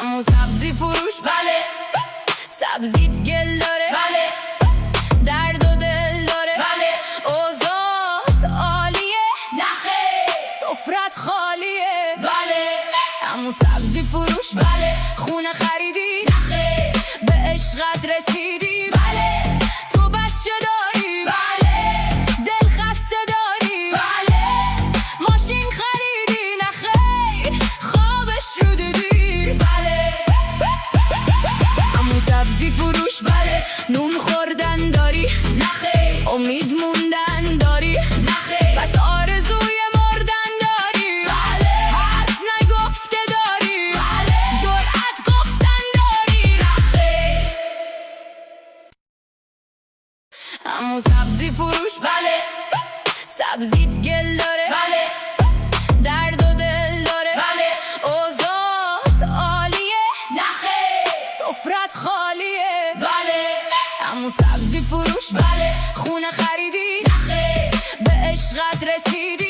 همون سبزی فروش بله، سبزیت گل داره بله، درد و دل داره بله، اوضاعت عالیه نخیر سفرت خالیه بله، همون سبزی فروش بله، خونه خریدی نخیر به عشقت رسیدی بله، تو بچه داری بله، دل خسته داری بله، ماشین خریدی نخیر خوابش رو دیدی بله، همون سبزی فروش بله، نون خوردن داری نخیر امید موندن داری نخیر بس آرزوی مردن داری بله، حرف نگفته داری بله، جرأت گفتن داری نخیر، همون سبزی فروش بله، سبزیت گل داره بله، درد و دل داره بله، اوضاعت عالیه نخیر سفرت خالیه بله، همون سبزی فروش بله، خونه خریدی نخیر به عشقت رسیدی